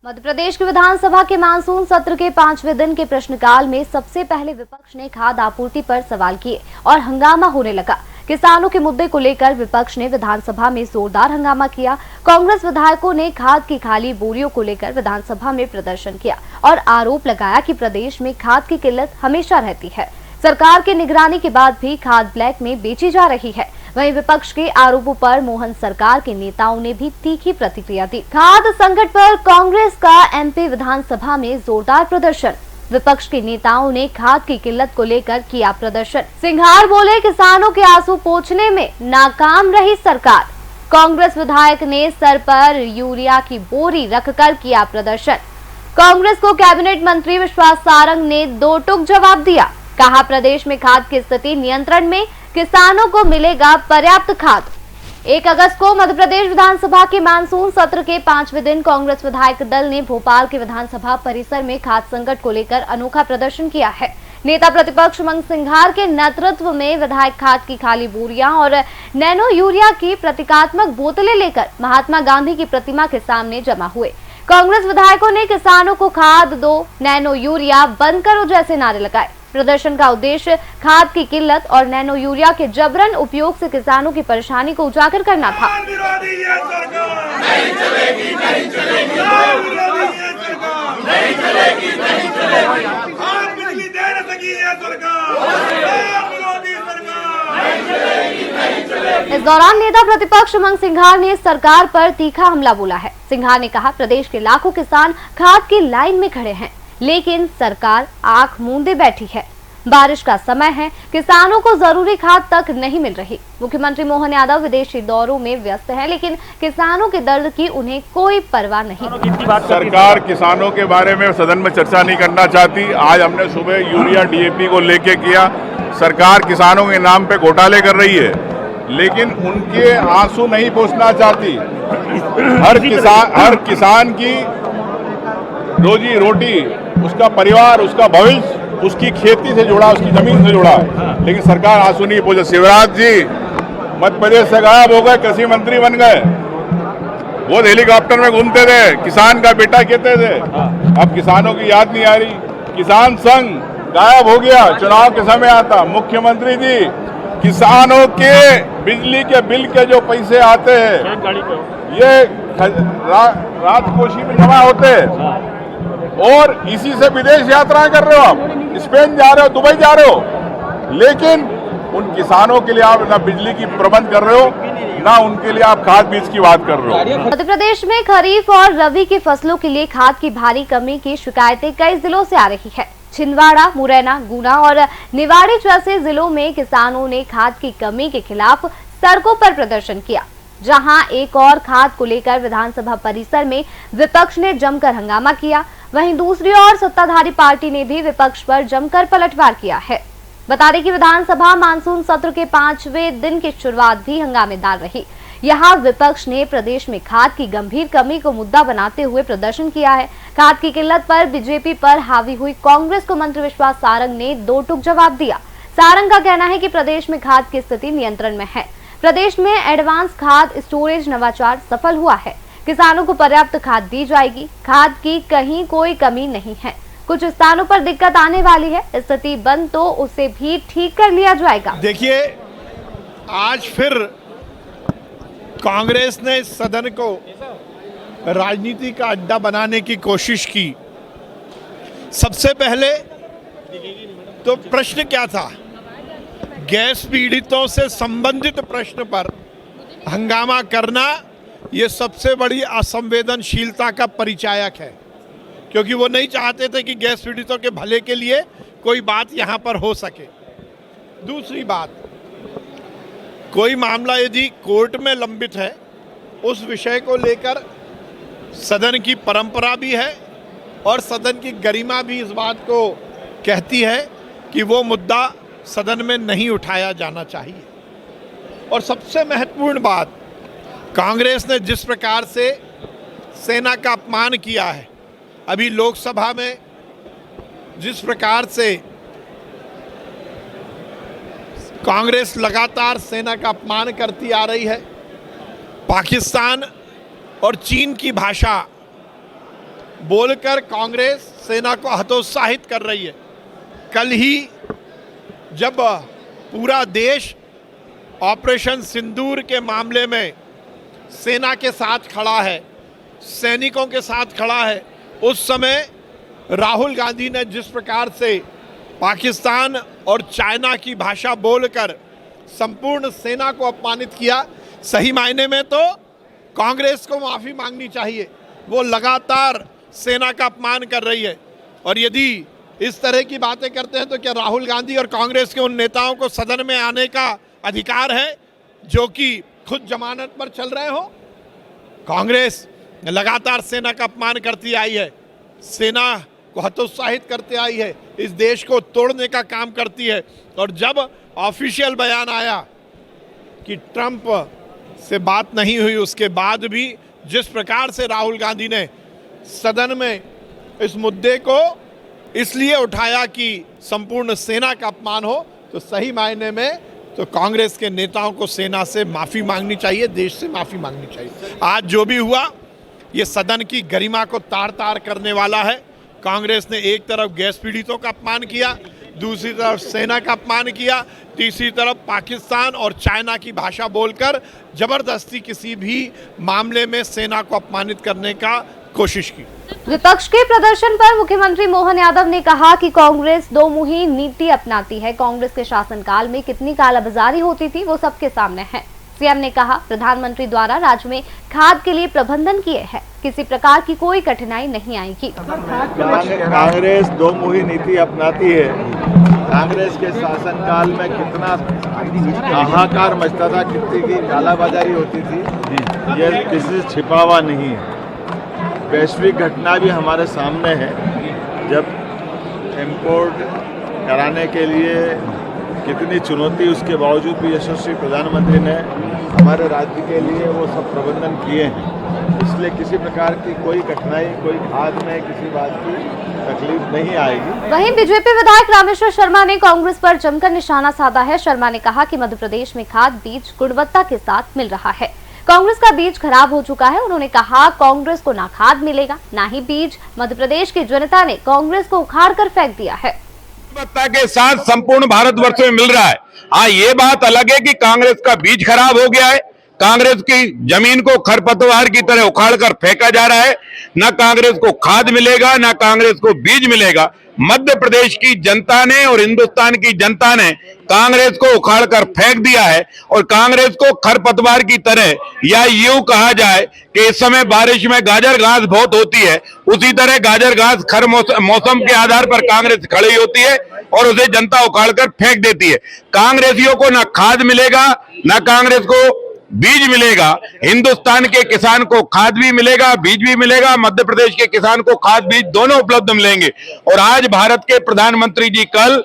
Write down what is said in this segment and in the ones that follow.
मध्य प्रदेश की विधानसभा के मानसून सत्र के 5वें दिन के प्रश्नकाल में सबसे पहले विपक्ष ने खाद आपूर्ति पर सवाल किए और हंगामा होने लगा। किसानों के मुद्दे को लेकर विपक्ष ने विधानसभा में जोरदार हंगामा किया। कांग्रेस विधायकों ने खाद की खाली बोरियों को लेकर विधानसभा में प्रदर्शन किया और आरोप लगाया कि प्रदेश में खाद की किल्लत हमेशा रहती है। सरकार की निगरानी के बाद भी खाद ब्लैक में बेची जा रही है। वहीं विपक्ष के आरोपों पर मोहन सरकार के नेताओं ने भी तीखी प्रतिक्रिया दी। खाद संकट पर कांग्रेस का एमपी विधानसभा में जोरदार प्रदर्शन। विपक्ष के नेताओं ने खाद की किल्लत को लेकर किया प्रदर्शन। सिंघार बोले, किसानों के आंसू पोंछने में नाकाम रही सरकार। कांग्रेस विधायक ने सर पर यूरिया की बोरी रखकर किया प्रदर्शन। कांग्रेस को कैबिनेट मंत्री विश्वास सारंग ने दो टूक जवाब दिया। कहा, प्रदेश में खाद की स्थिति नियंत्रण में, किसानों को मिलेगा पर्याप्त खाद। 1 अगस्त को मध्य प्रदेश विधानसभा के मानसून सत्र के 5वें दिन कांग्रेस विधायक दल ने भोपाल के विधानसभा परिसर में खाद संकट को लेकर अनोखा प्रदर्शन किया है। नेता प्रतिपक्ष उमंग सिंघार के नेतृत्व में विधायक खाद की खाली बोरियां और नैनो यूरिया की प्रतीकात्मक बोतलें लेकर महात्मा गांधी की प्रतिमा के सामने जमा हुए। कांग्रेस विधायकों ने किसानों को खाद दो, नैनो यूरिया बंद करो जैसे नारे लगाए। प्रदर्शन का उद्देश्य खाद की किल्लत और नैनो यूरिया के जबरन उपयोग से किसानों की परेशानी को उजागर करना था। इस दौरान नेता प्रतिपक्ष उमंग सिंघार ने सरकार पर तीखा हमला बोला है। सिंघार ने कहा, प्रदेश के लाखों किसान खाद की लाइन में खड़े हैं, लेकिन सरकार आंख मूंदे बैठी है। बारिश का समय है, किसानों को जरूरी खाद तक नहीं मिल रही। मुख्यमंत्री मोहन यादव विदेशी दौरों में व्यस्त हैं, लेकिन किसानों के दर्द की उन्हें कोई परवाह नहीं। सरकार किसानों के बारे में सदन में चर्चा नहीं करना चाहती। आज हमने सुबह यूरिया डीएपी को लेके किया। सरकार किसानों के नाम पे घोटाले कर रही है, लेकिन उनके आंसू नहीं पोंछना चाहती। हर किसान की रोजी रोटी, उसका परिवार, उसका भविष्य उसकी खेती से जुड़ा, उसकी जमीन से जुड़ा है, लेकिन सरकार आंसू नहीं पोंछे। शिवराज जी मध्य प्रदेश से गायब हो गए, कृषि मंत्री बन गए। वो हेलीकॉप्टर में घूमते थे, किसान का बेटा कहते थे। अब किसानों की याद नहीं आ रही। किसान संघ गायब हो गया, चुनाव के समय आता। मुख्यमंत्री जी, किसानों के बिजली के बिल के जो पैसे आते हैं, ये राजकोषी में जमा होते हैं और इसी से विदेश यात्राएं कर रहे हो। आप स्पेन जा रहे हो, दुबई जा रहे हो, लेकिन उन किसानों के लिए आप ना बिजली की प्रबंध कर रहे हो, ना उनके लिए आप खाद बीज की बात कर रहे हो। मध्य प्रदेश में खरीफ और रबी की फसलों के लिए खाद की भारी कमी की शिकायतें कई जिलों से आ रही है। छिंदवाड़ा, मुरैना, गुना और निवाड़ी जैसे जिलों में किसानों ने खाद की कमी के खिलाफ सड़कों पर प्रदर्शन किया। जहां एक और खाद को लेकर विधानसभा परिसर में विपक्ष ने जमकर हंगामा किया, वहीं दूसरी ओर सत्ताधारी पार्टी ने भी विपक्ष पर जमकर पलटवार किया है। बता दें कि विधानसभा मानसून सत्र के 5वें दिन की शुरुआत भी हंगामेदार रही। यहां विपक्ष ने प्रदेश में खाद की गंभीर कमी को मुद्दा बनाते हुए प्रदर्शन किया है। खाद की किल्लत पर बीजेपी पर हावी हुई कांग्रेस को मंत्री विश्वास सारंग ने दो टूक जवाब दिया। सारंग का कहना है कि प्रदेश में खाद की स्थिति नियंत्रण में है। प्रदेश में एडवांस खाद स्टोरेज नवाचार सफल हुआ है। किसानों को पर्याप्त खाद दी जाएगी। खाद की कहीं कोई कमी नहीं है। कुछ स्थानों पर दिक्कत आने वाली है, स्थिति बंद तो उसे भी ठीक कर लिया जाएगा। देखिए, आज फिर कांग्रेस ने सदन को राजनीति का अड्डा बनाने की कोशिश की। सबसे पहले तो प्रश्न क्या था, गैस पीड़ितों से संबंधित प्रश्न पर हंगामा करना, ये सबसे बड़ी असंवेदनशीलता का परिचायक है, क्योंकि वो नहीं चाहते थे कि गैस पीड़ितों के भले के लिए कोई बात यहाँ पर हो सके। दूसरी बात, कोई मामला यदि कोर्ट में लंबित है, उस विषय को लेकर सदन की परंपरा भी है और सदन की गरिमा भी इस बात को कहती है कि वो मुद्दा सदन में नहीं उठाया जाना चाहिए। और सबसे महत्वपूर्ण बात, कांग्रेस ने जिस प्रकार से सेना का अपमान किया है, अभी लोकसभा में जिस प्रकार से कांग्रेस लगातार सेना का अपमान करती आ रही है, पाकिस्तान और चीन की भाषा बोलकर कांग्रेस सेना को हतोत्साहित कर रही है। कल ही जब पूरा देश ऑपरेशन सिंदूर के मामले में सेना के साथ खड़ा है, सैनिकों के साथ खड़ा है, उस समय राहुल गांधी ने जिस प्रकार से पाकिस्तान और चाइना की भाषा बोलकर संपूर्ण सेना को अपमानित किया, सही मायने में तो कांग्रेस को माफ़ी मांगनी चाहिए। वो लगातार सेना का अपमान कर रही है, और यदि इस तरह की बातें करते हैं तो क्या राहुल गांधी और कांग्रेस के उन नेताओं को सदन में आने का अधिकार है जो कि खुद जमानत पर चल रहे हो? कांग्रेस लगातार सेना का अपमान करती आई है, सेना को हतोत्साहित करते आई है, इस देश को तोड़ने का काम करती है। और जब ऑफिशियल बयान आया कि ट्रंप से बात नहीं हुई, उसके बाद भी जिस प्रकार से राहुल गांधी ने सदन में इस मुद्दे को इसलिए उठाया कि संपूर्ण सेना का अपमान हो, तो सही मायने में तो कांग्रेस के नेताओं को सेना से माफ़ी मांगनी चाहिए, देश से माफ़ी मांगनी चाहिए। आज जो भी हुआ ये सदन की गरिमा को तार तार करने वाला है। कांग्रेस ने एक तरफ गैस पीड़ितों का अपमान किया, दूसरी तरफ सेना का अपमान किया, तीसरी तरफ पाकिस्तान और चाइना की भाषा बोलकर जबरदस्ती किसी भी मामले में सेना को अपमानित करने का कोशिश की। विपक्ष के प्रदर्शन पर मुख्यमंत्री मोहन यादव ने कहा कि कांग्रेस दो मुही नीति अपनाती है। कांग्रेस के शासनकाल में कितनी कालाबाजारी होती थी वो सबके सामने है। सीएम ने कहा, प्रधानमंत्री द्वारा राज्य में खाद के लिए प्रबंधन किए हैं, किसी प्रकार की कोई कठिनाई नहीं आएगी। कांग्रेस दो मुही नीति अपनाती है। कांग्रेस के शासनकाल में कितना हाहाकार मचता था, कितनी की कालाबाजारी होती थी, ये किसी से छिपा हुआ नहीं है। वैश्विक घटना भी हमारे सामने है। जब इंपोर्ट कराने के लिए कितनी चुनौती, उसके बावजूद भी यशस्वी प्रधानमंत्री ने हमारे राज्य के लिए वो सब प्रबंधन किए हैं। इसलिए किसी प्रकार की कोई कठिनाई, कोई खाद में किसी बात की तकलीफ नहीं आएगी। वहीं बीजेपी विधायक रामेश्वर शर्मा ने कांग्रेस पर जमकर निशाना साधा है। शर्मा ने कहा कि मध्य प्रदेश में खाद बीज गुणवत्ता के साथ मिल रहा है, कांग्रेस का बीज खराब हो चुका है। उन्होंने कहा, कांग्रेस को ना खाद मिलेगा ना ही बीज। मध्य प्रदेश की जनता ने कांग्रेस को उखाड़ कर फेंक दिया है। गुणवत्ता के साथ संपूर्ण भारतवर्ष में मिल रहा है। हाँ, ये बात अलग है कि कांग्रेस का बीज खराब हो गया है, कांग्रेस की जमीन को खरपतवार की तरह उखाड़ कर फेंका जा रहा है। न कांग्रेस को खाद मिलेगा, न कांग्रेस को बीज मिलेगा। मध्य प्रदेश की जनता ने और हिंदुस्तान की जनता ने कांग्रेस को उखाड़ कर फेंक दिया है, और कांग्रेस को खरपतवार की तरह, या यूं कहा जाए कि इस समय बारिश में गाजर घास बहुत होती है, उसी तरह गाजर घास खर मौसम के आधार पर कांग्रेस खड़ी होती है और उसे जनता उखाड़ कर फेंक देती है। कांग्रेसियों को न खाद मिलेगा न कांग्रेस को बीज मिलेगा। हिंदुस्तान के किसान को खाद भी मिलेगा, बीज भी मिलेगा। मध्य प्रदेश के किसान को खाद बीज दोनों उपलब्ध मिलेंगे। और आज भारत के प्रधानमंत्री जी कल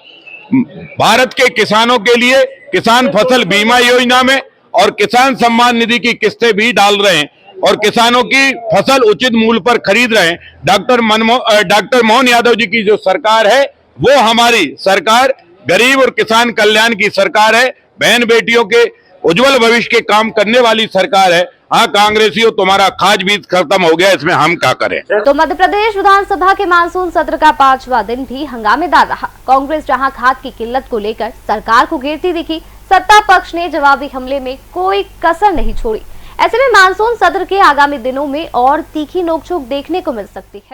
भारत के किसानों के लिए किसान फसल बीमा योजना में और किसान सम्मान निधि की किस्तें भी डाल रहे हैं, और किसानों की फसल उचित मूल्य पर खरीद रहे हैं। डॉक्टर मोहन यादव जी की जो सरकार है वो हमारी सरकार गरीब और किसान कल्याण की सरकार है, बहन बेटियों के उज्जवल भविष्य के काम करने वाली सरकार है। हाँ, कांग्रेसियों, तुम्हारा खाद बीज खत्म हो गया, इसमें हम क्या करें। तो मध्य प्रदेश विधानसभा के मानसून सत्र का 5वां दिन भी हंगामेदार रहा। कांग्रेस जहां खाद की किल्लत को लेकर सरकार को घेरती दिखी, सत्ता पक्ष ने जवाबी हमले में कोई कसर नहीं छोड़ी। ऐसे में मानसून सत्र के आगामी दिनों में और तीखी नोकझोंक देखने को मिल सकती है।